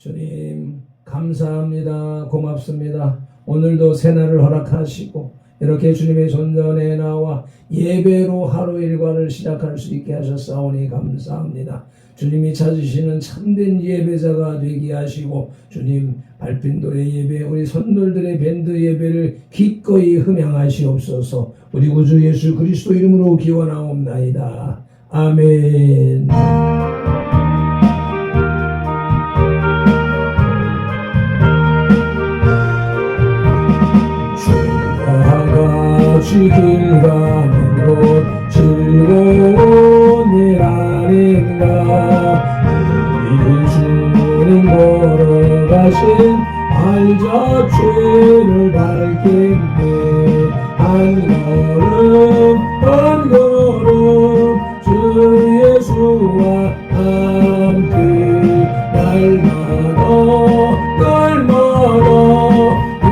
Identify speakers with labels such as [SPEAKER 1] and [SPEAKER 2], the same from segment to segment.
[SPEAKER 1] 주님 감사합니다. 고맙습니다. 오늘도 새날을 허락하시고 이렇게 주님의 손전에 나와 예배로 하루 일과를 시작할 수 있게 하셨사오니 감사합니다. 주님이 찾으시는 참된 예배자가 되게 하시고 주님 발핀돌의 예배, 우리 선돌들의 밴드 예배를 기꺼이 흠양하시옵소서. 우리 구주 예수 그리스도 이름으로 기원하옵나이다. 아멘. 같이 길 가는 곳 즐거운 일 아닌가. 우리 주님 걸어가신 발 자체를 밝힌데 한 걸음 한 걸음 주 예수와 함께 날마다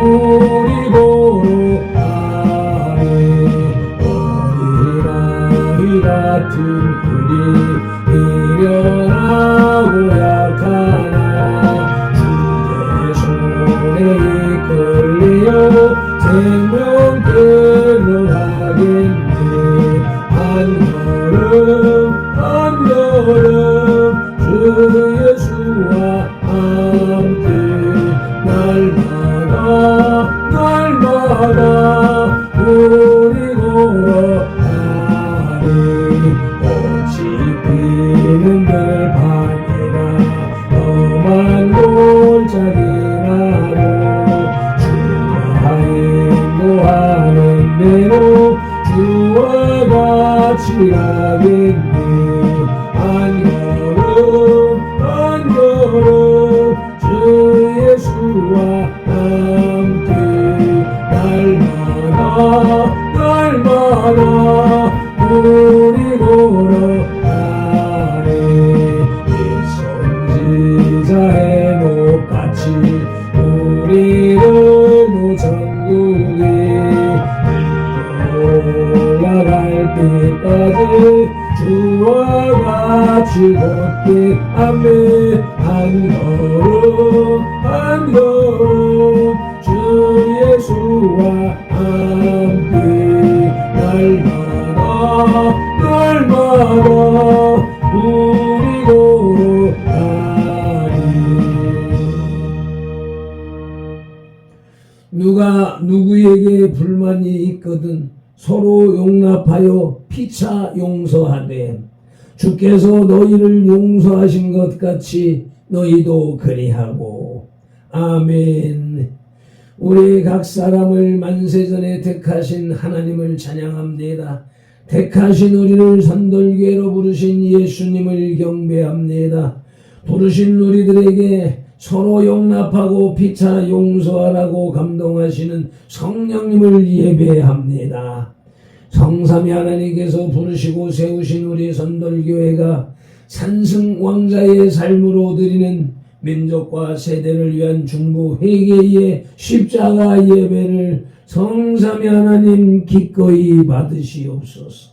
[SPEAKER 1] 우리 보러 같은 우리 미련하고 약하나 주의 손에 이끌려 생명길로 가겠네. 한 걸음 한 걸음 주 예수와 함께 날마다 우리 걸어 꽃이 피는 들판이나 험한 골짜기나로 주가 인도하는 대로 주와 같이 가겠네. 한 걸음 한 걸음 주 예수와 함께 날마다 우리 걸어가네. 이 선지자의 목같이 우리를 천국에 올라갈 때까지 주와 같이 걷게. 아멘. 한 걸음 한 걸음 주 예수와 함께 날마다 우리 걸어가리. 누가 누구에게 불만이 있거든 서로 용납하여 피차 용서하되 주께서 너희를 용서하신 것 같이 너희도 그리하고. 아멘. 우리 각 사람을 만세전에 택하신 하나님을 찬양합니다. 택하신 우리를 선돌교회로 부르신 예수님을 경배합니다. 부르신 우리들에게 서로 용납하고 피차 용서하라고 감동하시는 성령님을 예배합니다. 성삼위 하나님께서 부르시고 세우신 우리 선돌교회가 산승왕자의 삶으로 드리는 민족과 세대를 위한 중보 회개의 십자가 예배를 성삼위 하나님 기꺼이 받으시옵소서.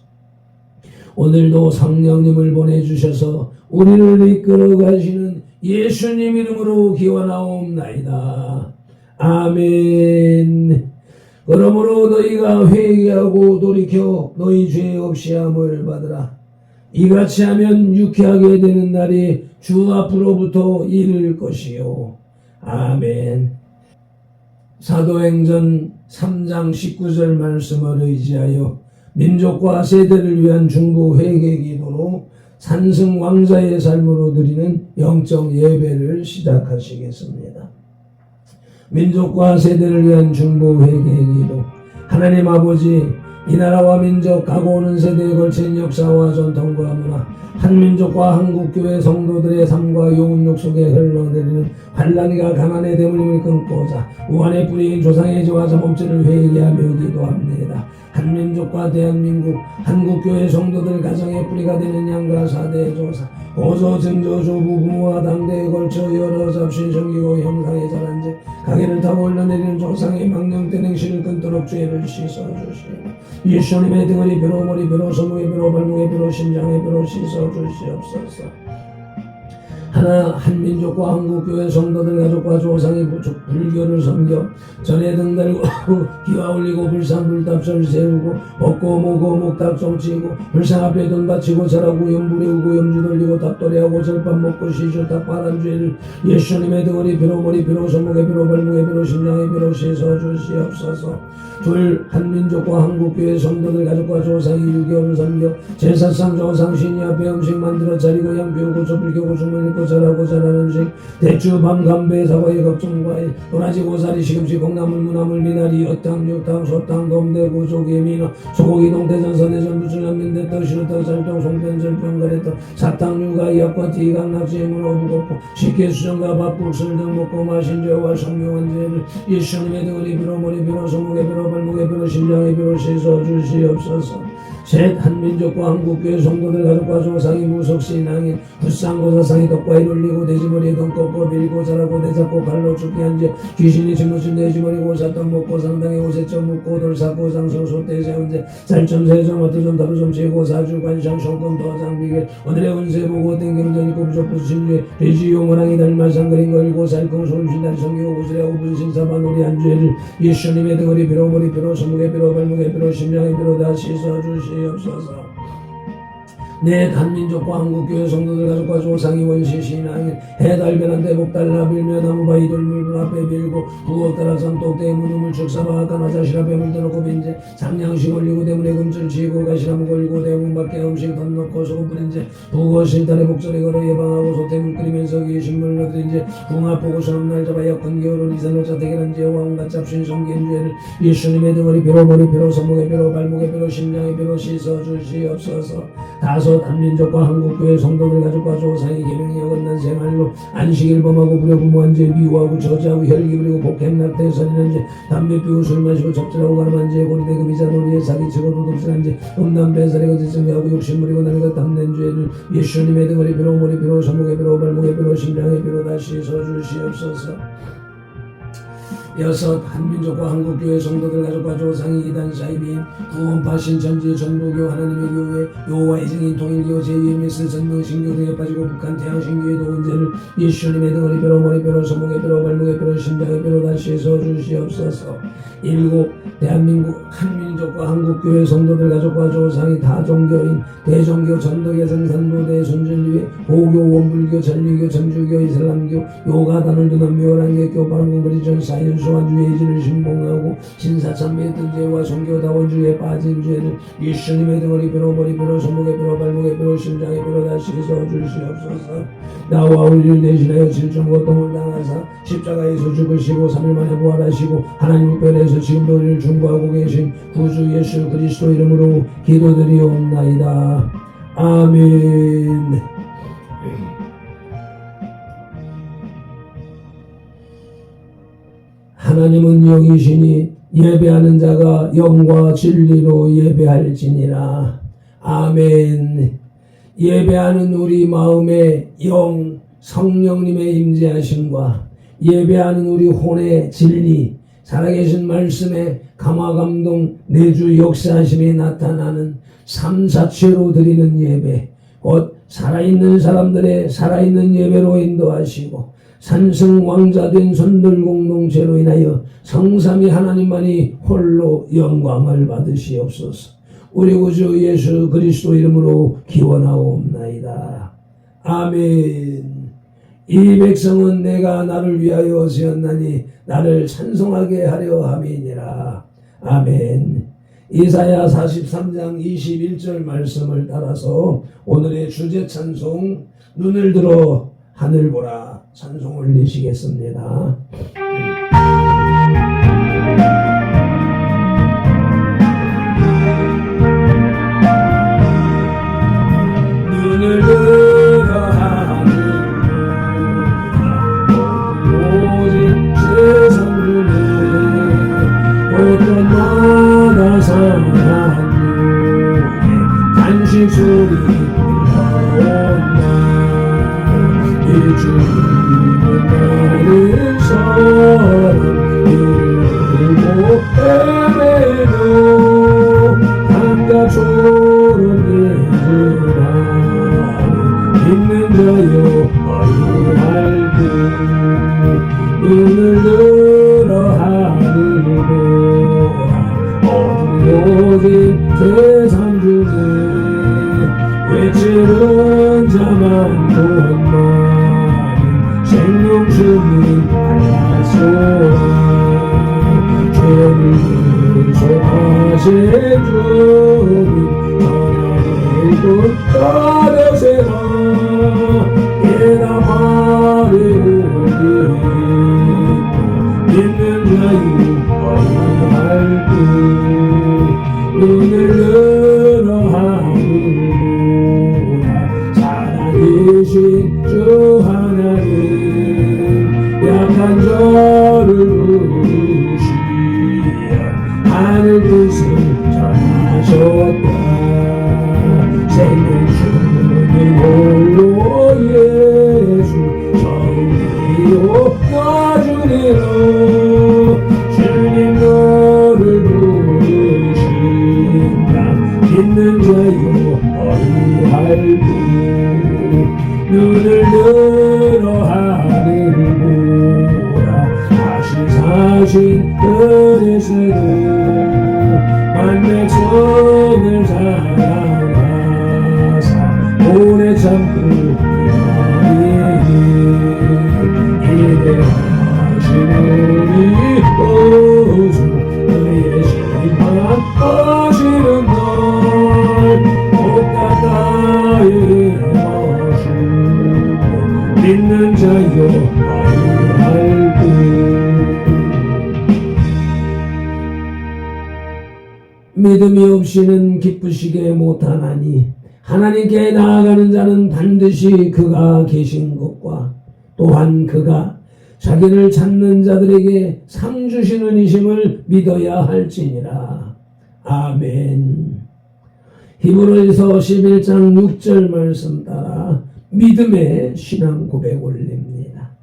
[SPEAKER 1] 오늘도 성령님을 보내주셔서 우리를 이끌어 가시는 예수님 이름으로 기원하옵나이다. 아멘. 그러므로 너희가 회개하고 돌이켜 너희 죄 없이 함을 받으라. 이같이 하면 유쾌하게 되는 날이 주 앞으로부터 이를 것이요. 아멘. 사도행전 3장 19절 말씀을 의지하여 민족과 세대를 위한 중보 회개 기도로 산승 왕자의 삶으로 드리는 영적 예배를 시작하시겠습니다. 민족과 세대를 위한 중보 회개 기도. 하나님 아버지, 이 나라와 민족 가고 오는 세대에 걸친 역사와 전통과 문화, 한민족과 한국교회 성도들의 삶과 영혼욕 속에 흘러내리는 환난과 가난의 대물림을 끊고자 우한의 뿌리인 조상의 죄와 잠없지를 회개하며 기도합니다. 한민족과 대한민국 한국교회 성도들 가정의 뿌리가 되는 양가 사대의 조사, 고조 증조 조부 부모와 당대에 걸쳐 여러 잡신 섬기고 형상에 자란 죄 가게를 타고 흘러내리는 조상의 망령된 행실을 끊도록 죄를 씻어주시고 예수님의 등허리 뼈로 머리 뼈로 손목의 뼈로 발목의 뼈로 심장의 뼈로 씻어주시옵소서. 하나 한민족과 한국교회 성도들 가족과 조상의 불교를 섬겨 전에 등달고 기와 올리고 불상 불답설 세우고 벗고 모고 목탁 정치고 불상 앞에 돈 바치고 절하고 염불에 우고 염주 돌리고 답도리하고 절밥 먹고 시주 탁발한 죄를 예수님의 등허리 피로 머리 피로 손목에 피로 발목에 피로 심장에 피로 씻어 주시옵소서. 둘 한민족과 한국교회 성도들 가족과 조상이 유교를 섬겨 제사상 조상 신이 앞에 음식 만들어 차리고 양 비우고 촛불 켜고 주문 읽고 절하고 절하는 음식 대추 밤 감배 사과에 걱정과일 도라지 고사리 시금치 콩나물 무나물 미나리 엿탕 육탕 소탕 돔대구 조개 민어 소고기 동태전 선해전 부추라면대 떡 시루떡 쌀떡 송편 절편 가래떡 사탕 육아 약과 티강 낚시 문어 부고포 식혜 수정과 밥국술 등 먹고 마신 죄와 성묘한 죄를 예수님의 등허리 비로 머리 비로 손목에 비로 발목에 비로 심장에 비로 씻어 주시옵소서. 셋 한민족과 한국교회 성도들 가족과 조상이 무속신앙인 불상고사상이 덕과에 올리고 돼지머리에 돈 꺾고 밀고 자라고 내잡고 발로 죽게 한죄 귀신이 짓묻힌 돼지머리 고사떡 먹고 상당히 오세점 묻고 돌사고 상소 소떼 세운죄 쌀점 세점 어투점 다루점 제고 사주 관상 쇼금 도장 비결 오늘의 운세 보고 땡경전 있고 부족부 신죄 돼지용 호랑이 달말상 그린 걸고 살콩 소음신달 성교 구슬하고 분신사반 우리 한죄를 예수님의 등허리 비로 머리 비로 손목에 비로 발목에 비로 심장에 비로 다 씻어 주시 없어서. 내 한민족과 한국교회 성도들 가족과 조상이 원시신앙인 해달변한 대복달라 빌며 나무바위 돌물불 앞에 밀고 부엌따라선 똑대에 무누물 축사바 아까나 자실 앞에 물 떠놓고 빈제 상냥식 올리고 대문에 금줄 치고 가시나무 걸고 대문 밖에 음식 던놓고 소금 뿌린 제 부엌 실탄에 목소리 걸어 예방하고 소태물 끓이면서 귀신물 넣어드린 제 궁합 보고 서는 날 잡아 약한 겨울은 이산로자 대결한 제와 온갖 잡신 섬긴 죄를 예수님의 등허리 비로 머리 비로 손목에 비로 발목에 비로 심장에 비로 씻어 주시옵소서. 다섯 한민족과 한국교회 성도들 가족과 조상이 계명이 어긋난 생활로 안식일 범하고 불효부모한 죄 미워하고 저지하고 혈기 부리고 폭행 낙태 살인한 죄 담배 피우고 술 마시고 적절하고 가늠한 죄 고리대 금이자 놀이에 사기치고 도둑질한 죄 음란 배살에 거짓증하고 욕심부리고 남의 것 탐낸 죄를 예수님의 등허리 비로 머리 비로 손목에 비로 발목에 비로 심장에 비로 다시 씻어주시옵소서. 여섯 한민족과 한국교회 성도들 가족과 조상이 이단 사이비인 구원파 신천지 전부교 하나님의 교회 여호와의 증인 통일교 제2MS 전명신교 등에 빠지고 북한 태양신교의 도운제를 예수님의 등허리 뼈로 머리 뼈로 손목에 뼈로 발목에 뼈로 심장에 뼈로 다시 해서 주시옵소서. 일곱 대한민국 한민족과 한국교회 성도들 가족과 조상이 다종교인 대종교 전도계 성산도대 순진리회 고교 원불교 전리교 전주교 이슬람교 요가 단원도 남묘란계교 바람공거리전 사연수 소환주의 신봉하고 신사참매의 뜬죄와 성교다원주에 빠진 죄를 예수님의 등허리 뼈로 머리 뼈로 손목에 뼈로 발목에 뼈로 심장에 뼈로 다시 씻어 주시옵소서. 나와 우리를 대신하여 질중 고통을 당하사 십자가에서 죽으시고 3일 만에 부활하시고 하나님 우편에서 지금도 우리를 중보하고 계신 구주 예수 그리스도 이름으로 기도드리옵나이다. 아멘. 하나님은 영이시니 예배하는 자가 영과 진리로 예배할지니라. 아멘. 예배하는 우리 마음의 영 성령님의 임재하심과 예배하는 우리 혼의 진리 살아계신 말씀의 감화감동 내주 역사하심이 나타나는 삶 자체로 드리는 예배 곧 살아있는 사람들의 살아있는 예배로 인도하시고 산성 왕자된 손들 공동체로 인하여 성삼위 하나님만이 홀로 영광을 받으시옵소서. 우리 구주 예수 그리스도 이름으로 기원하옵나이다. 아멘. 이 백성은 내가 나를 위하여 세웠나니 나를 찬송하게 하려 함이니라. 아멘. 이사야 43장 21절 말씀을 따라서 오늘의 주제 찬송 눈을 들어 하늘 보라 찬송 올리시겠습니다. 눈을 들어 하늘 보라 오직 세상을 어떤 나라 사랑하는 단식 소리 들려온다. 주님은 나를 눈을 들어 하늘 보라. 어두워진 세상 중에 외치는 자만 구원받은 생명 주님 알라소라. 죄를 소하신 주님 전하의 뜻 따르세라. 예나마리 우리 믿는 자유 어이할 듯 눈을 들어 하늘 보라. 살아계신 주 하나님 약한 저를 부르시어 하늘 뜻을 전하셨다. 생명 주는 홀로 예수 정의로 나주리라. 주님 너를 부르신다. 믿는 자여 어이할 듯 눈을 들어 하늘 보라. 다시 사신 그리스도 만백성을 사랑하사 오래 참고 이대하신 우리 구주 그의 심판하시는 날 못 가까이 머시고 믿는 자여 어이할 듯 믿음이 없이는 기쁘시게 못하나니 하나님께 나아가는 자는 반드시 그가 계신 것과 또한 그가 자기를 찾는 자들에게 상 주시는 이심을 믿어야 할지니라. 아멘. 히브리서 11장 6절 말씀 따라 믿음의 신앙 고백 올립니다.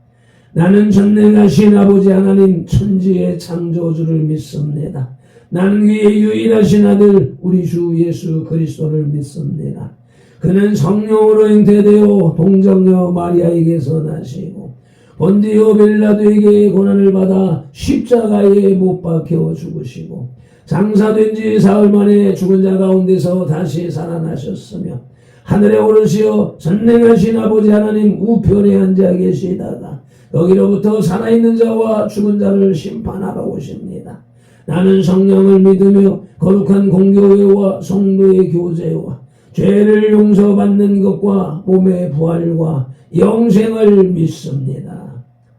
[SPEAKER 1] 나는 전능하신 아버지 하나님 천지의 창조주를 믿습니다. 나는 그의 유일하신 아들 우리 주 예수 그리스도를 믿습니다. 그는 성령으로 잉태되어 동정녀 마리아에게서 나시고 본디오 빌라도에게 고난을 받아 십자가에 못 박혀 죽으시고 장사된 지 사흘 만에 죽은 자 가운데서 다시 살아나셨으며 하늘에 오르시어 전능하신 아버지 하나님 우편에 앉아 계시다가 여기로부터 살아있는 자와 죽은 자를 심판하러 오십니다. 나는 성령을 믿으며 거룩한 공교회와 성도의 교제와 죄를 용서받는 것과 몸의 부활과 영생을 믿습니다.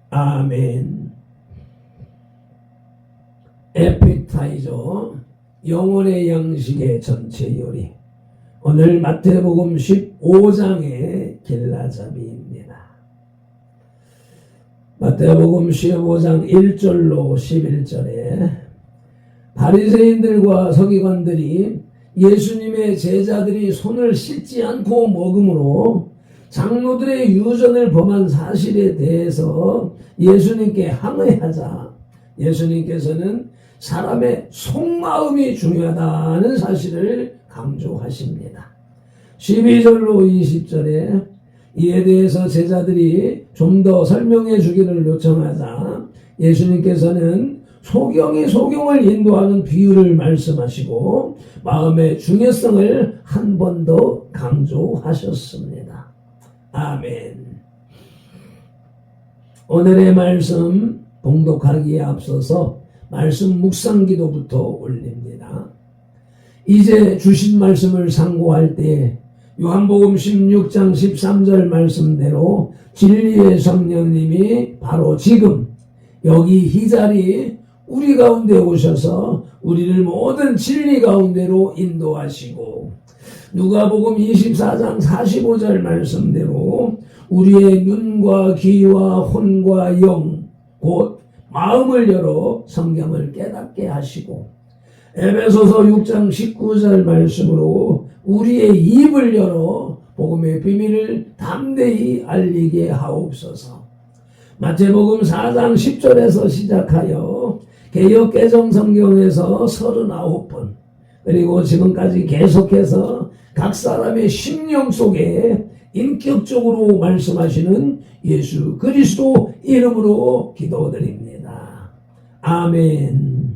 [SPEAKER 1] 아멘. 에피타이저 영혼의 양식의 전체 요리. 오늘 마태복음 15장의 길라잡이입니다. 마태복음 15장 1절로 11절에 바리새인들과 서기관들이 예수님의 제자들이 손을 씻지 않고 먹음으로 장로들의 유전을 범한 사실에 대해서 예수님께 항의하자 예수님께서는 사람의 속마음이 중요하다는 사실을 강조하십니다. 12절로 20절에 이에 대해서 제자들이 좀 더 설명해 주기를 요청하자 예수님께서는 소경이 소경을 인도하는 비유를 말씀하시고 마음의 중요성을 한 번 더 강조하셨습니다. 아멘. 오늘의 말씀 봉독하기에 앞서서 말씀 묵상 기도부터 올립니다. 이제 주신 말씀을 상고할 때 요한복음 16장 13절 말씀대로 진리의 성령님이 바로 지금 여기 이 자리 우리 가운데 오셔서 우리를 모든 진리 가운데로 인도하시고 누가복음 24장 45절 말씀대로 우리의 눈과 귀와 혼과 영 곧 마음을 열어 성경을 깨닫게 하시고 에베소서 6장 19절 말씀으로 우리의 입을 열어 복음의 비밀을 담대히 알리게 하옵소서. 마태복음 4장 10절에서 시작하여 개역개정성경에서 39번 그리고 지금까지 계속해서 각 사람의 심령 속에 인격적으로 말씀하시는 예수 그리스도 이름으로 기도드립니다. 아멘.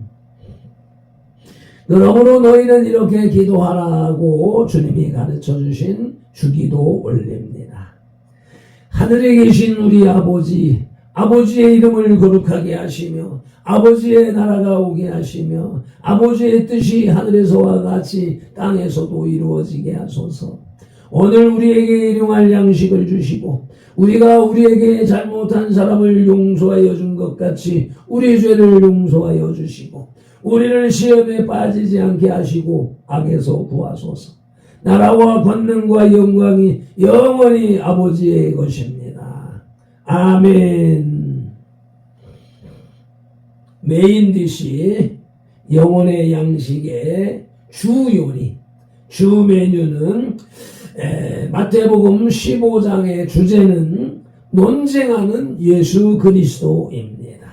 [SPEAKER 1] 그러므로 너희는 이렇게 기도하라고 주님이 가르쳐 주신 주기도 올립니다. 하늘에 계신 우리 아버지, 아버지의 이름을 거룩하게 하시며 아버지의 나라가 오게 하시며 아버지의 뜻이 하늘에서와 같이 땅에서도 이루어지게 하소서. 오늘 우리에게 일용할 양식을 주시고 우리가 우리에게 잘못한 사람을 용서하여 준 것 같이 우리 죄를 용서하여 주시고 우리를 시험에 빠지지 않게 하시고 악에서 구하소서. 나라와 권능과 영광이 영원히 아버지의 것입니다. 아멘. 메인 디시, 영혼의 양식의 주 요리, 주 메뉴는 마태복음 15장의 주제는 논쟁하는 예수 그리스도입니다.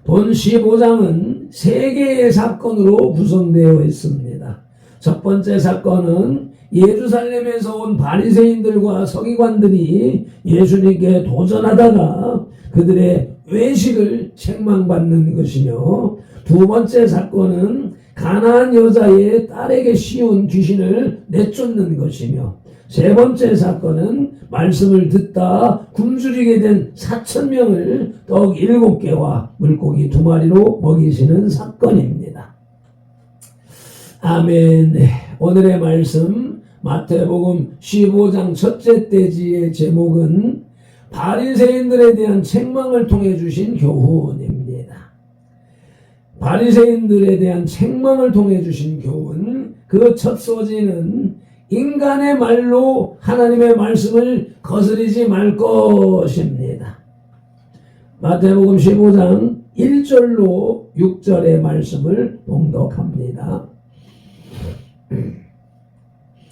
[SPEAKER 1] 본 15장은 3개의 사건으로 구성되어 있습니다. 첫 번째 사건은 예루살렘에서 온 바리새인들과 서기관들이 예수님께 도전하다가 그들의 외식을 책망받는 것이며, 두 번째 사건은 가나안 여자의 딸에게 씌운 귀신을 내쫓는 것이며, 세 번째 사건은 말씀을 듣다 굶주리게 된 4,000명을 떡 7개와 물고기 2마리로 먹이시는 사건입니다. 아멘. 오늘의 말씀 마태복음 15장 첫째 대지의 제목은 바리새인들에 대한 책망을 통해 주신 교훈입니다. 바리새인들에 대한 책망을 통해 주신 교훈, 그 첫 소지는 인간의 말로 하나님의 말씀을 거스르지 말 것입니다. 마태복음 15장 1절로 6절의 말씀을 봉독합니다.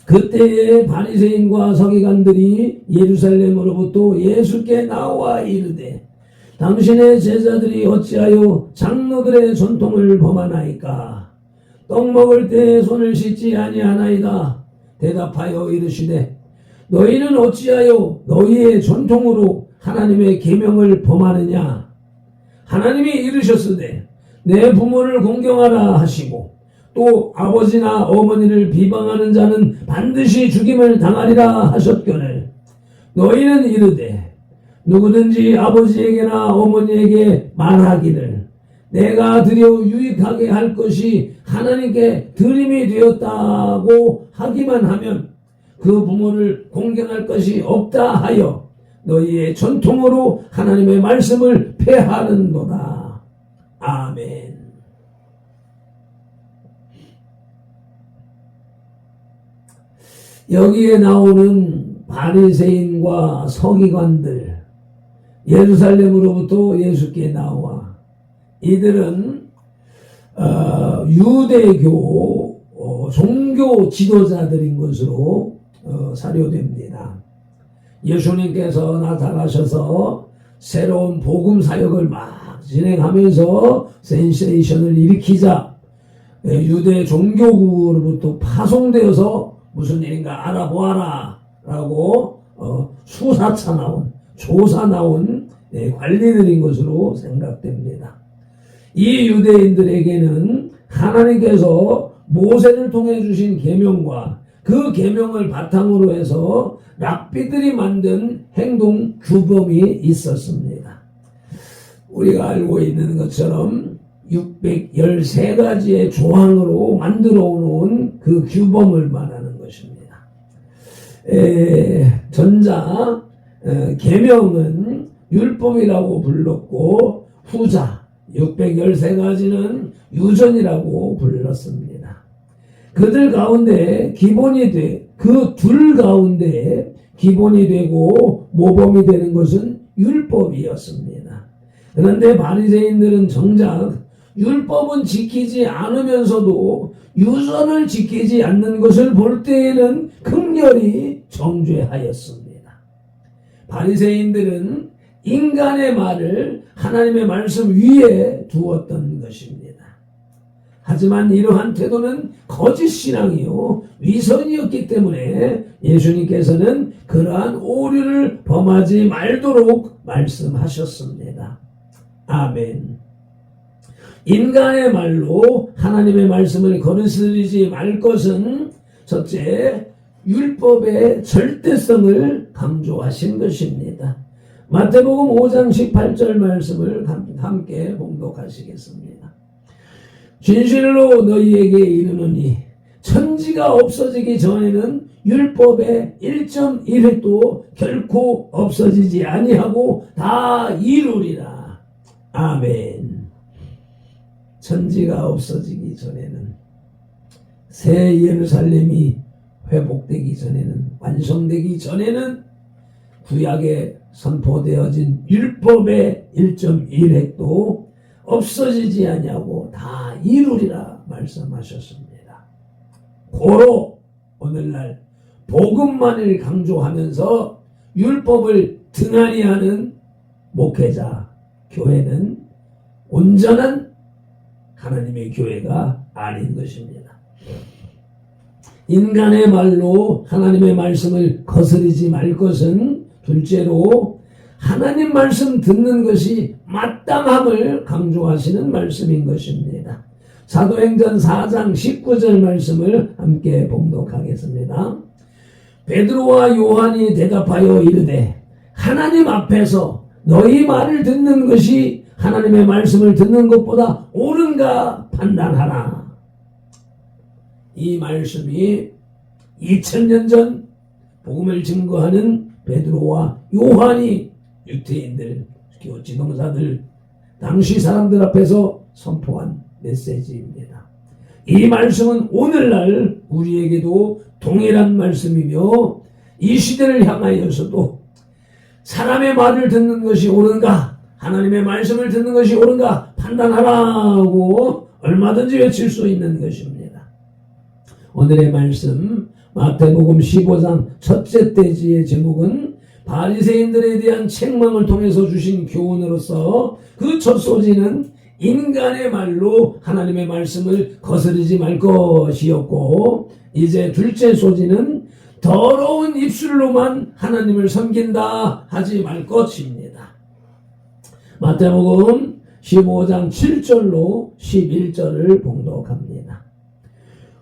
[SPEAKER 1] 그때에 바리새인과 서기관들이 예루살렘으로부터 예수께 나와 이르되, 당신의 제자들이 어찌하여 장로들의 전통을 범하나이까? 떡 먹을 때 손을 씻지 아니하나이다. 대답하여 이르시되, 너희는 어찌하여 너희의 전통으로 하나님의 계명을 범하느냐? 하나님이 이르셨으되 내 부모를 공경하라 하시고 또 아버지나 어머니를 비방하는 자는 반드시 죽임을 당하리라 하셨거늘, 너희는 이르되 누구든지 아버지에게나 어머니에게 말하기를 내가 드려 유익하게 할 것이 하나님께 드림이 되었다고 하기만 하면 그 부모를 공경할 것이 없다 하여 너희의 전통으로 하나님의 말씀을 폐하는도다. 아멘. 여기에 나오는 바리새인과 서기관들, 예루살렘으로부터 예수께 나와 이들은 유대교 종교 지도자들인 것으로 사료됩니다. 예수님께서 나타나셔서 새로운 복음 사역을 막 진행하면서 센세이션을 일으키자 유대 종교구로부터 파송되어서 무슨 일인가 알아보아라 라고 수사차 나온, 조사 나온 관리들인 것으로 생각됩니다. 이 유대인들에게는 하나님께서 모세를 통해 주신 계명과 그 계명을 바탕으로 해서 랍비들이 만든 행동 규범이 있었습니다. 우리가 알고 있는 것처럼 613가지의 조항으로 만들어 놓은 그 규범을 말하는 것입니다. 전자 계명은 율법이라고 불렀고, 후자 613가지는 유전이라고 불렀습니다. 그들 가운데 기본이 그 둘 가운데 기본이 되고 모범이 되는 것은 율법이었습니다. 그런데 바리새인들은 정작 율법은 지키지 않으면서도 유전을 지키지 않는 것을 볼 때에는 극렬히 정죄하였습니다. 바리새인들은 인간의 말을 하나님의 말씀 위에 두었던 것입니다. 하지만 이러한 태도는 거짓 신앙이요 위선이었기 때문에 예수님께서는 그러한 오류를 범하지 말도록 말씀하셨습니다. 아멘. 인간의 말로 하나님의 말씀을 거스르지 말 것은 첫째, 율법의 절대성을 강조하신 것입니다. 마태복음 5장 18절 말씀을 함께 봉독하시겠습니다. 진실로 너희에게 이르노니 천지가 없어지기 전에는 율법의 1.1획도 결코 없어지지 아니하고 다 이루리라. 아멘. 천지가 없어지기 전에는, 새 예루살렘이 회복되기 전에는, 완성되기 전에는 구약에 선포되어진 율법의 1.1획도 없어지지 아니하고 다 이루리라 말씀하셨습니다. 고로 오늘날 복음만을 강조하면서 율법을 등한히 하는 목회자, 교회는 온전한 하나님의 교회가 아닌 것입니다. 인간의 말로 하나님의 말씀을 거스르지 말 것은 둘째로 하나님 말씀 듣는 것이 마땅함을 강조하시는 말씀인 것입니다. 사도행전 4장 19절 말씀을 함께 봉독하겠습니다. 베드로와 요한이 대답하여 이르되 하나님 앞에서 너희 말을 듣는 것이 하나님의 말씀을 듣는 것보다 옳은가 판단하라. 이 말씀이 2000년 전 복음을 증거하는 베드로와 요한이 유태인들, 지도자들, 당시 사람들 앞에서 선포한 메시지입니다. 이 말씀은 오늘날 우리에게도 동일한 말씀이며 이 시대를 향하여서도 사람의 말을 듣는 것이 옳은가, 하나님의 말씀을 듣는 것이 옳은가 판단하라고 얼마든지 외칠 수 있는 것입니다. 오늘의 말씀 마태복음 15장 첫째 대지의 제목은 바리새인들에 대한 책망을 통해서 주신 교훈으로서 그 첫 소지는 인간의 말로 하나님의 말씀을 거스르지 말 것이었고, 이제 둘째 소지는 더러운 입술로만 하나님을 섬긴다 하지 말 것입니다. 마태복음 15장 7절로 11절을 봉독합니다.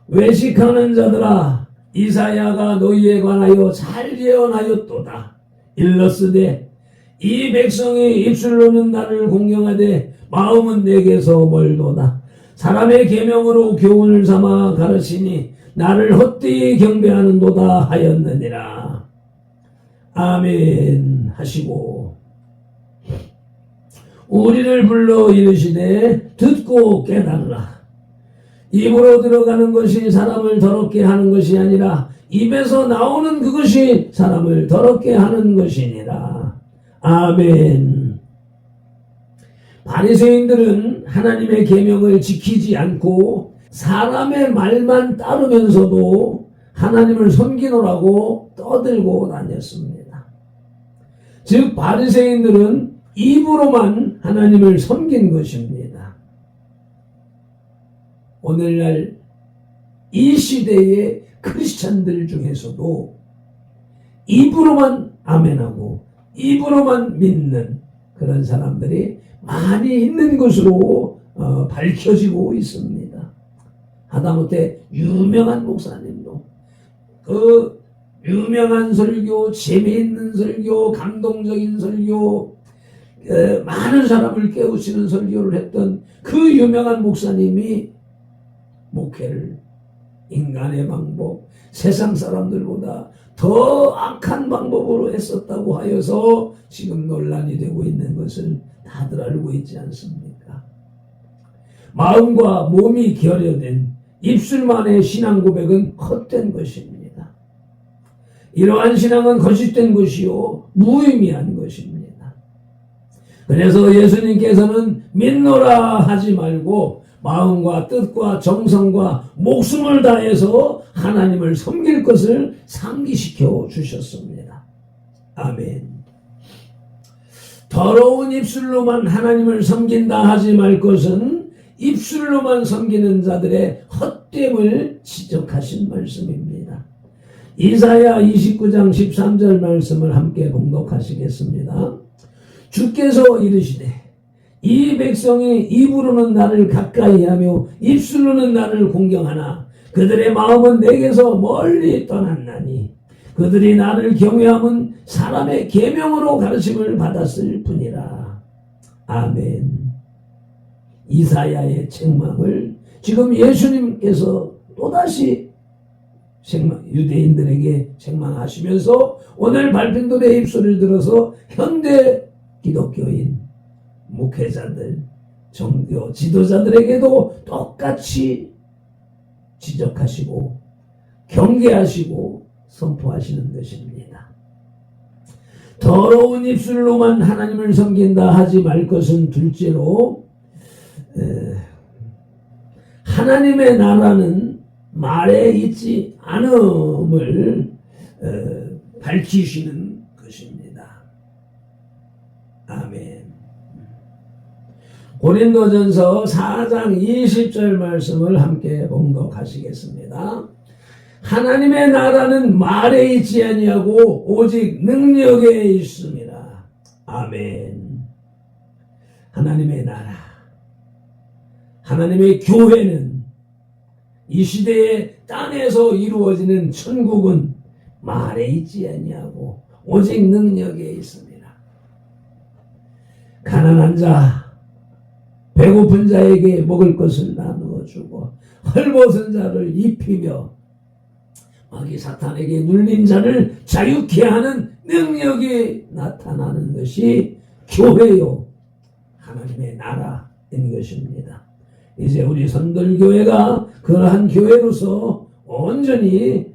[SPEAKER 1] 외식하는 자들아, 이사야가 너희에 관하여 잘 예언하였도다. 일렀으되 이 백성이 입술로는 나를 공경하되 마음은 내게서 멀도다. 사람의 계명으로 교훈을 삼아 가르치니 나를 헛되이 경배하는도다 하였느니라. 아멘 하시고 우리를 불러 이르시되 듣고 깨달으라. 입으로 들어가는 것이 사람을 더럽게 하는 것이 아니라 입에서 나오는 그것이 사람을 더럽게 하는 것이니라. 아멘. 바리새인들은 하나님의 계명을 지키지 않고 사람의 말만 따르면서도 하나님을 섬기노라고 떠들고 다녔습니다. 즉 바리새인들은 입으로만 하나님을 섬긴 것입니다. 오늘날 이 시대의 크리스찬들 중에서도 입으로만 아멘하고 입으로만 믿는 그런 사람들이 많이 있는 것으로 밝혀지고 있습니다. 하다못해 유명한 목사님도 그 유명한 설교, 재미있는 설교, 감동적인 설교, 많은 사람을 깨우치는 설교를 했던 그 유명한 목사님이 목회를 인간의 방법, 세상 사람들보다 더 악한 방법으로 했었다고 하여서 지금 논란이 되고 있는 것을 다들 알고 있지 않습니까? 마음과 몸이 결여된 입술만의 신앙 고백은 헛된 것입니다. 이러한 신앙은 거짓된 것이요 무의미한 것입니다. 그래서 예수님께서는 믿노라 하지 말고 마음과 뜻과 정성과 목숨을 다해서 하나님을 섬길 것을 상기시켜 주셨습니다. 아멘. 더러운 입술로만 하나님을 섬긴다 하지 말 것은 입술로만 섬기는 자들의 헛됨을 지적하신 말씀입니다. 이사야 29장 13절 말씀을 함께 봉독하시겠습니다. 주께서 이르시되 이 백성이 입으로는 나를 가까이하며 입술로는 나를 공경하나 그들의 마음은 내게서 멀리 떠났나니 그들이 나를 경외함은 사람의 계명으로 가르침을 받았을 뿐이라. 아멘. 이사야의 책망을 지금 예수님께서 또다시 유대인들에게 책망하시면서 오늘 발핀돌의 입술을 들어서 현대 기독교인 목회자들, 종교 지도자들에게도 똑같이 지적하시고 경계하시고 선포하시는 것입니다. 더러운 입술로만 하나님을 섬긴다 하지 말 것은 둘째로 하나님의 나라는 말에 있지 않음을 밝히시는 것입니다. 아멘. 고린도전서 4장 20절 말씀을 함께 봉독하시겠습니다. 하나님의 나라는 말에 있지 아니하고 오직 능력에 있습니다. 아멘. 하나님의 나라, 하나님의 교회는 이 시대의 땅에서 이루어지는 천국은 말에 있지 아니하고 오직 능력에 있습니다. 가난한 자, 배고픈 자에게 먹을 것을 나누어 주고 헐벗은 자를 입히며 마귀 사탄에게 눌린 자를 자유케 하는 능력이 나타나는 것이 교회요 하나님의 나라인 것입니다. 이제 우리 선돌교회가 그러한 교회로서 온전히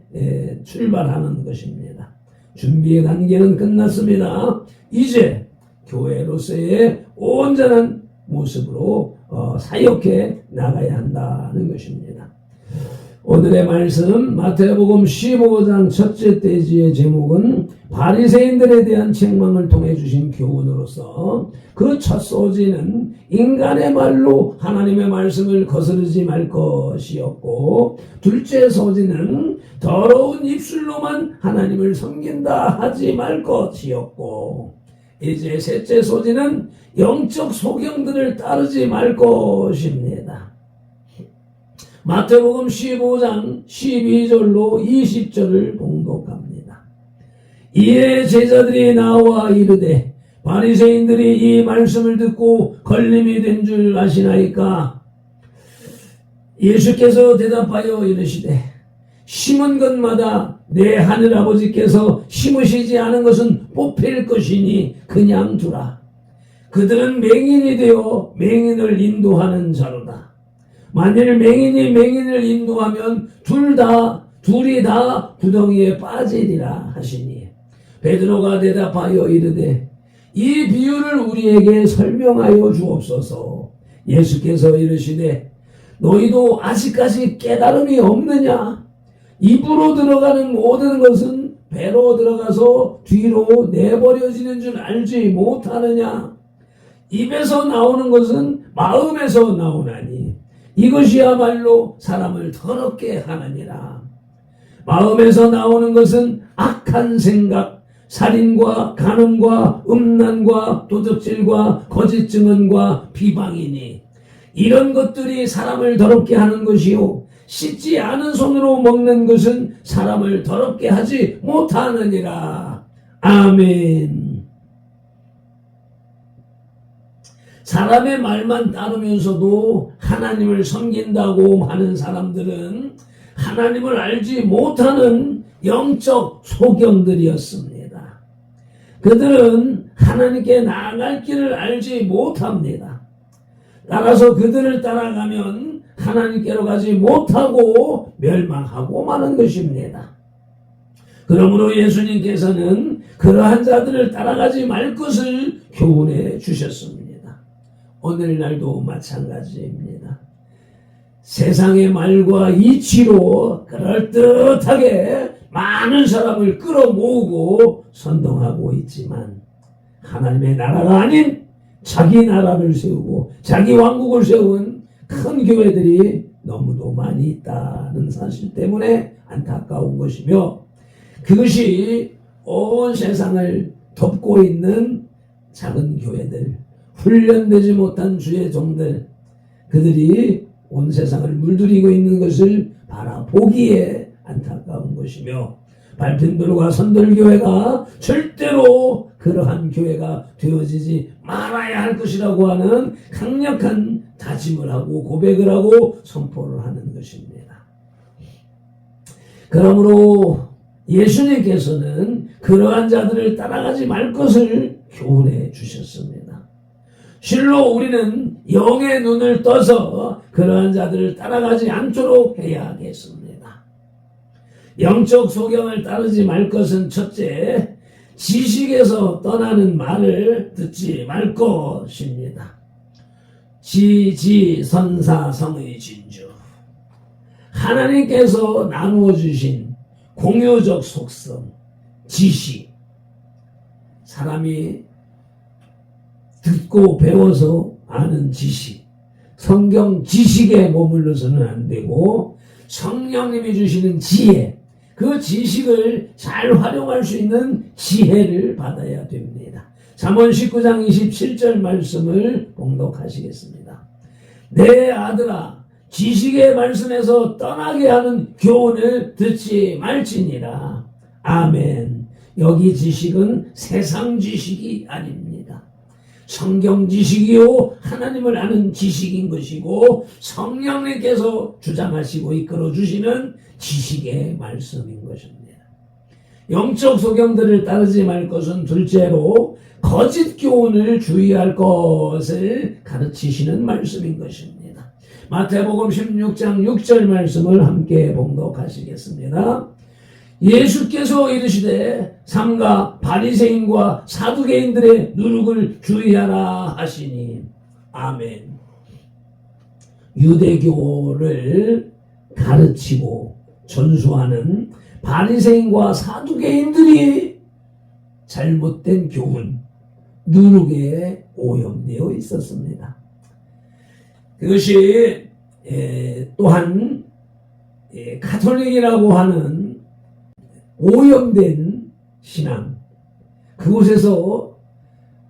[SPEAKER 1] 출발하는 것입니다. 준비의 단계는 끝났습니다. 이제 교회로서의 온전한 모습으로 사역해 나가야 한다는 것입니다. 오늘의 말씀 마태복음 15장 첫째 대지의 제목은 바리새인들에 대한 책망을 통해 주신 교훈으로서 그 첫 소지는 인간의 말로 하나님의 말씀을 거스르지 말 것이었고, 둘째 소지는 더러운 입술로만 하나님을 섬긴다 하지 말 것이었고, 이제 셋째 소지는 영적 소경들을 따르지 말 것입니다. 마태복음 15장 12절로 20절을 봉독합니다. 이에 제자들이 나와 이르되 바리새인들이 이 말씀을 듣고 걸림이 된 줄 아시나이까? 예수께서 대답하여 이르시되 심은 것마다 내 하늘아버지께서 심으시지 않은 것은 뽑힐 것이니 그냥 두라. 그들은 맹인이 되어 맹인을 인도하는 자로다. 만일 맹인이 맹인을 인도하면 둘이 다 구덩이에 빠지리라 하시니 베드로가 대답하여 이르되 이 비유를 우리에게 설명하여 주옵소서. 예수께서 이르시되 너희도 아직까지 깨달음이 없느냐? 입으로 들어가는 모든 것은 배로 들어가서 뒤로 내버려지는 줄 알지 못하느냐? 입에서 나오는 것은 마음에서 나오나니 이것이야말로 사람을 더럽게 하느니라. 마음에서 나오는 것은 악한 생각, 살인과 간음과 음란과 도적질과 거짓 증언과 비방이니 이런 것들이 사람을 더럽게 하는 것이요 씻지 않은 손으로 먹는 것은 사람을 더럽게 하지 못하느니라. 아멘. 사람의 말만 따르면서도 하나님을 섬긴다고 하는 사람들은 하나님을 알지 못하는 영적 소경들이었습니다. 그들은 하나님께 나아갈 길을 알지 못합니다. 따라서 그들을 따라가면 하나님께로 가지 못하고 멸망하고 마는 것입니다. 그러므로 예수님께서는 그러한 자들을 따라가지 말 것을 교훈해 주셨습니다. 오늘날도 마찬가지입니다. 세상의 말과 이치로 그럴듯하게 많은 사람을 끌어모으고 선동하고 있지만 하나님의 나라가 아닌 자기 나라를 세우고 자기 왕국을 세운 큰 교회들이 너무도 많이 있다는 사실 때문에 안타까운 것이며, 그것이 온 세상을 덮고 있는 작은 교회들, 훈련되지 못한 주의 종들, 그들이 온 세상을 물들이고 있는 것을 바라보기에 안타까운 것이며, 발핀도르가 선돌교회가 절대로 그러한 교회가 되어지지 말아야 할 것이라고 하는 강력한 다짐을 하고 고백을 하고 선포를 하는 것입니다. 그러므로 예수님께서는 그러한 자들을 따라가지 말 것을 교훈해 주셨습니다. 실로 우리는 영의 눈을 떠서 그러한 자들을 따라가지 않도록 해야 하겠습니다. 영적 소경을 따르지 말 것은 첫째, 지식에서 떠나는 말을 듣지 말 것입니다. 지지선사성의 진주, 하나님께서 나누어 주신 공유적 속성, 지식, 사람이 듣고 배워서 아는 지식, 성경 지식에 머물러서는 안 되고 성령님이 주시는 지혜, 그 지식을 잘 활용할 수 있는 지혜를 받아야 됩니다. 잠언 19장 27절 말씀을 봉독하시겠습니다. 내 아들아, 지식의 말씀에서 떠나게 하는 교훈을 듣지 말지니라. 아멘. 여기 지식은 세상 지식이 아닙니다. 성경 지식이요 하나님을 아는 지식인 것이고, 성령님께서 주장하시고 이끌어 주시는 지식의 말씀인 것입니다. 영적 소경들을 따르지 말 것은 둘째로 거짓 교훈을 주의할 것을 가르치시는 말씀인 것입니다. 마태복음 16장 6절 말씀을 함께 봉독하시겠습니다. 예수께서 이르시되 삼가 바리새인과 사두개인들의 누룩을 주의하라 하시니. 아멘. 유대교를 가르치고 전수하는 바리새인과 사두개인들이 잘못된 교훈, 누룩에 오염되어 있었습니다. 그것이 또한 가톨릭이라고 하는 오염된 신앙, 그곳에서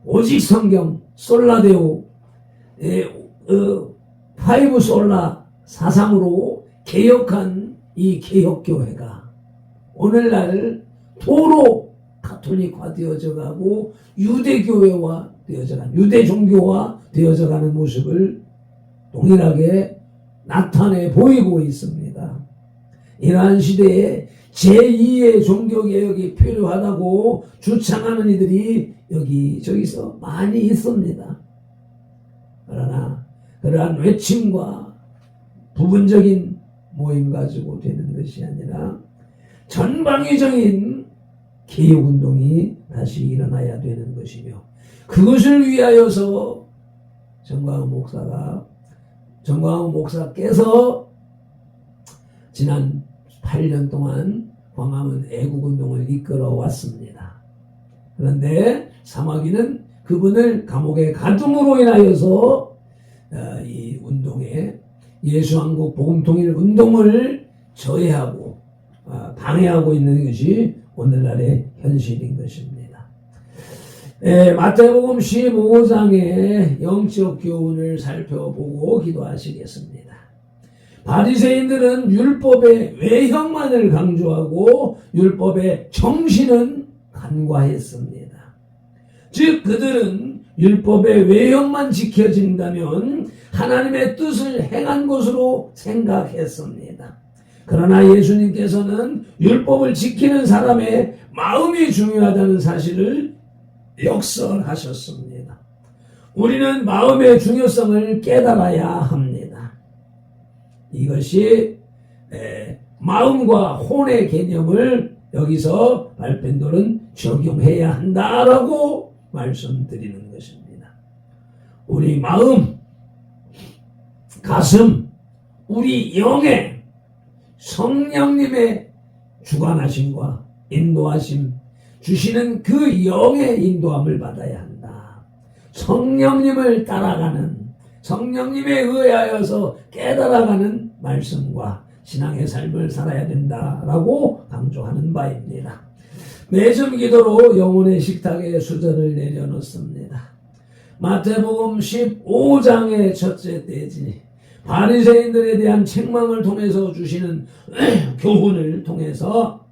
[SPEAKER 1] 오직 성경, 솔라데오, 파이브 솔라 사상으로 개혁한 이 개혁교회가 오늘날 도로 가톨릭화 되어져 가고 유대교회화 되어져가는, 유대종교화 되어져가는 모습을 동일하게 나타내 보이고 있습니다. 이러한 시대에 제2의 종교개혁이 필요하다고 주창하는 이들이 여기저기서 많이 있습니다. 그러나 그러한 외침과 부분적인 모임 가지고 되는 것이 아니라 전방위적인 개혁운동이 다시 일어나야 되는 것이며, 그것을 위하여서 정광훈 목사께서 지난 8년 동안 광화문 애국운동을 이끌어 왔습니다. 그런데 사마귀는 그분을 감옥에 가둠으로 인하여서 이 운동에, 예수한국 복음통일 운동을 저해하고 방해하고 있는 것이 오늘날의 현실인 것입니다. 마태복음 15장의 영적 교훈을 살펴보고 기도하시겠습니다. 바리새인들은 율법의 외형만을 강조하고 율법의 정신은 간과했습니다. 즉 그들은 율법의 외형만 지켜진다면 하나님의 뜻을 행한 것으로 생각했습니다. 그러나 예수님께서는 율법을 지키는 사람의 마음이 중요하다는 사실을 역설하셨습니다. 우리는 마음의 중요성을 깨달아야 합니다. 이것이 마음과 혼의 개념을 여기서 발펜돌은 적용해야 한다라고 말씀드리는 것입니다. 우리 마음, 가슴, 우리 영에 성령님의 주관하심과 인도하심 주시는 그 영의 인도함을 받아야 한다. 성령님을 따라가는, 성령님에 의하여서 깨달아가는 말씀과 신앙의 삶을 살아야 된다라고 강조하는 바입니다. 매점 기도로 영혼의 식탁에 수저를 내려놓습니다. 마태복음 15장의 첫째 떼지 바리새인들에 대한 책망을 통해서 주시는 교훈을 통해서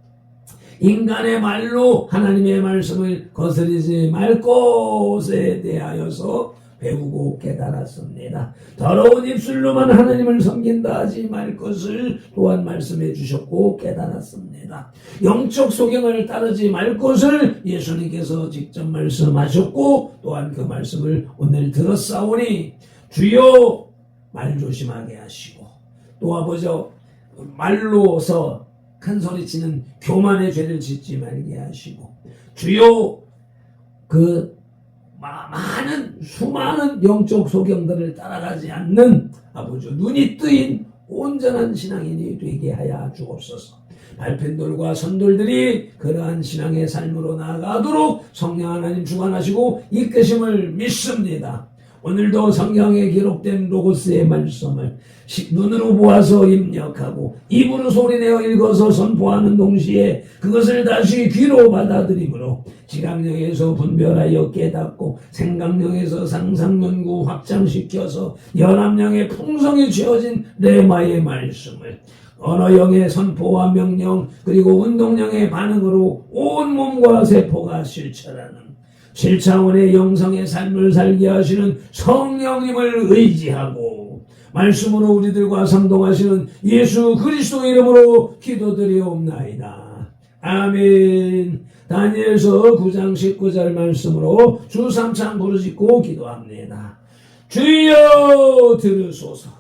[SPEAKER 1] 인간의 말로 하나님의 말씀을 거스르지 말 것에 대하여서 배우고 깨달았습니다. 더러운 입술로만 하나님을 섬긴다 하지 말 것을 또한 말씀해 주셨고 깨달았습니다. 영적 소경을 따르지 말 것을 예수님께서 직접 말씀하셨고 또한 그 말씀을 오늘 들었사오니 주여 말 조심하게 하시고 또 아버지 말로서 큰 소리치는 교만의 죄를 짓지 말게 하시고 주여 그 많은 수많은 영적 소경들을 따라가지 않는 아버지 눈이 뜨인 온전한 신앙인이 되게 하여 주옵소서. 발펜돌과 선돌들이 그러한 신앙의 삶으로 나아가도록 성령 하나님 주관하시고 이끄심을 믿습니다. 오늘도 성경에 기록된 로고스의 말씀을 눈으로 보아서 입력하고 입으로 소리내어 읽어서 선포하는 동시에 그것을 다시 귀로 받아들이므로 지각력에서 분별하여 깨닫고 생각력에서 상상연구 확장시켜서 연합령의 풍성이 채워진 레마의 말씀을 언어형의 선포와 명령 그리고 운동령의 반응으로 온 몸과 세포가 실천하는 7차원의 영성의 삶을 살게 하시는 성령님을 의지하고 말씀으로 우리들과 상동하시는 예수 그리스도 이름으로 기도드리옵나이다. 아멘. 다니엘서 9장 19절 말씀으로 주 3창 부르짖고 기도합니다. 주여 들으소서.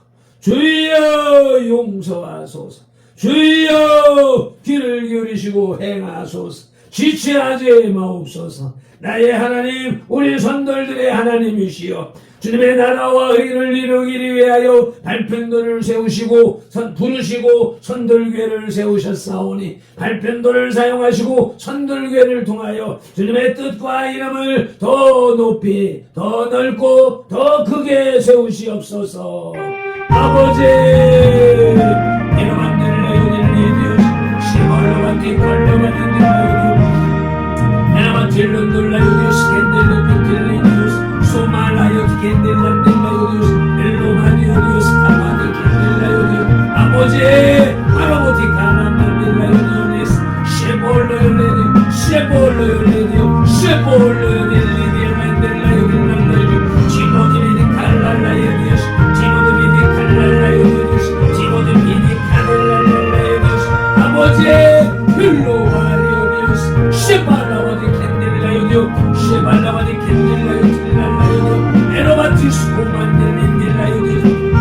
[SPEAKER 1] 주여 용서하소서. 주여 귀를 기울이시고 행하소서. 지체하지 마옵소서. 나의 하나님 우리 선돌들의 하나님이시여 주님의 나라와 의를 이루기를 위하여 발편도를 세우시고 부르시고 선돌궤를 세우셨사오니 발편도를 사용하시고 선돌궤를 통하여 주님의 뜻과 이름을 더 높이 더 넓고 더 크게 세우시옵소서. 아버지 이름 안 들려요 딜리디오 시벌로만 뒷걸로만 흔들려요 딜런돌라요디오스 캔델레피킬리디오스 소말라요 캔델란델라요디오스 엘로마디오디오스 카마디 캔델라요디오 아버지 아로보티 카나만델라요디오네스 쉐볼로요레디오 쉐볼로요딜리디오 만델라요딜란델라요 지모드비디 칼랄라요디오스 지모드비디 칼랄라요디오스 지모드비디 칼랄라요디오스 아버지 힐로와리오디오스 쉐발라와디 쉐발라바디 캔딜라요 틸랄라요 에로바티스 고만델린딜라요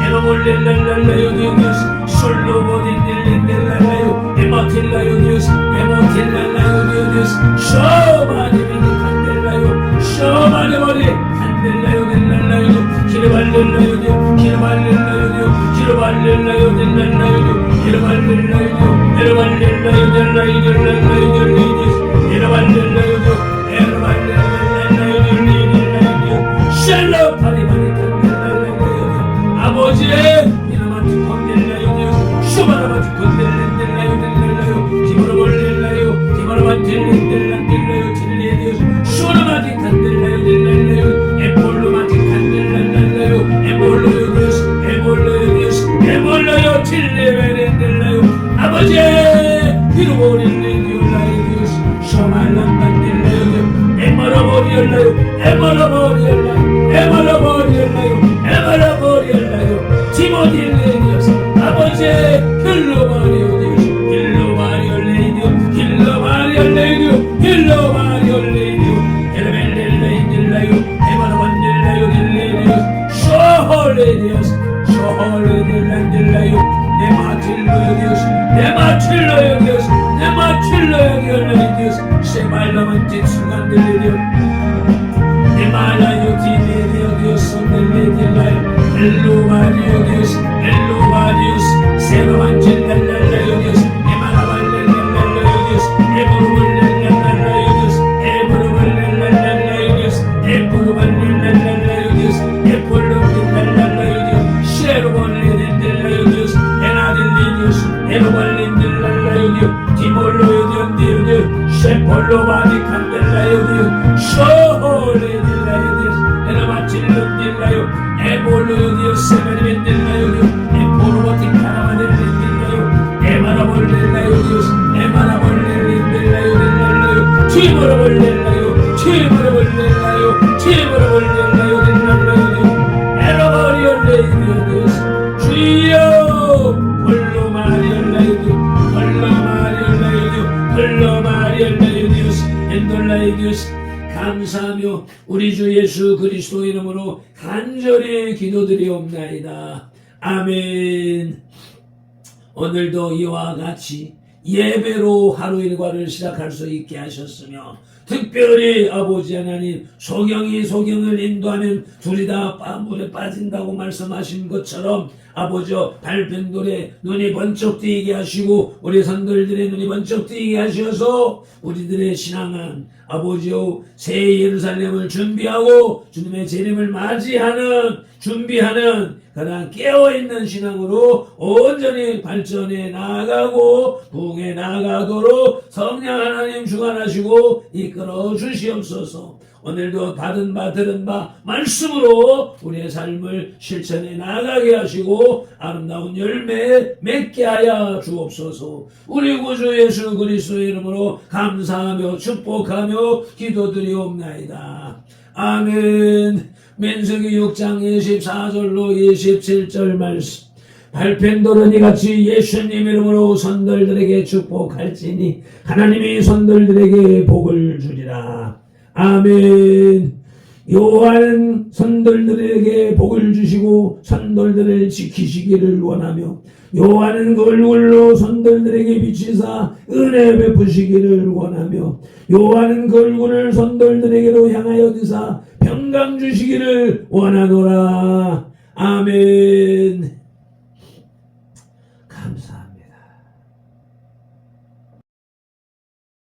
[SPEAKER 1] 에로볼렐랄랄라요 디오디오스 솔로보디 딜린딜랄라요 에모틸라요 디오스 에모틸랄라요 디오디오스 쇼바디비디 칸델라요 쇼바디버디 칸델라요 딜랄라요 기르발렐라요 디오 기르발렐라요 디오 기르발렐라요 딜랄라요 기르발렐라요 디오 에로발렐라요 딜라요 딜랄라요 딜라요 에로발렐라요 디오 샬롬 파리바리 칸델라요 아버지의 이름한테 건델라요 슈바라바티 건델렌델라요 델라요 기브로볼렐라요 기브로만 델렌델란델라요 딜레디오 슈라바티 칸델라요 델라요 에볼로마티 칸델란달라요 에볼로요 디오스 에볼로요 디오스 에볼로요 딜레베렌델라요 아버지 기브로볼렐라요 디오스 슈말람반델라요 에머러버리얼라요 에머러버리얼라요 에머러버리얼라요 티모딜레디오스 아버지 힐로바리오디오스 힐로바리얼레이디오 힐로바리얼레이디오 힐로바리얼레이디오 에르벨렐레이딜라요 에머러반딜라요 딜레디오스 쇼홀레디오스 쇼홀레딜란딜라요 네마틸로디오스 네마틸로디오스 네마틸로디오스 쉐발라만tit 순간딜레디오 네말라요 디레디오 디오스 넬레딜라요 엘로바리오 디오스 엘로바리오스 세로만질랄랄라요 디오스 에마라발렐랄랄라요 디오스 에보르발렐랄랄라요 디오스 에보르발렐랄랄라요 디오스 에보르발렐랄랄라요 디오스 에폴로빌랄랄라요 디오스 쉐로볼레딜랄라요 디오스 에나딜리디오스 딜라요 에볼로요 디오스 에베르 딜라요 에포로바티 카라바데 딜라요 에마라볼렐라요 디오스 에마라볼렐 딜라요 딜라요 치버라볼렐라요 치버라볼렐라요 치버라볼렐라요 딜라요 에라바리올레이디오 디오스 주여 홀로 마리올라요 홀로 마리올라요 홀로 마리올라요 디오스 엔돌라요 디오스 감사하며 우리 주 예수 그리스도 이름으로 간절히 기도드리옵나이다. 아멘. 오늘도 이와 같이 예배로 하루 일과를 시작할 수 있게 하셨으며 특별히 아버지 하나님 소경을 인도하면 둘이 다 물에 빠진다고 말씀하신 것처럼 아버지여 발편돌에 눈이 번쩍 뜨이게 하시고 우리 성도들의 눈이 번쩍 뜨이게 하셔서 우리들의 신앙은 아버지여 새 예루살렘을 준비하고 주님의 재림을 맞이하는 준비하는 그러한 깨어있는 신앙으로 온전히 발전해 나아가고 부흥해 나아가도록 성령 하나님 주관하시고 이끌어 주시옵소서. 오늘도 받은 바 들은 바 말씀으로 우리의 삶을 실천해 나아가게 하시고 아름다운 열매 맺게 하여 주옵소서. 우리 구주 예수 그리스도의 이름으로 감사하며 축복하며 기도드리옵나이다. 아멘. 민수기 6장 24절로 27절 말씀. 발편도는 이같이 예수님 이름으로 선들들에게 축복할지니 하나님이 선들들에게 복을 주리라. 아멘. 여호와는 선들들에게 복을 주시고 선들들을 지키시기를 원하며 여호와는 그 얼굴로 선들들에게 비치사 은혜 베푸시기를 원하며 여호와는 그 얼굴을 선들들에게로 향하여 드사 평강 주시기를 원하노라. 아멘. 감사합니다.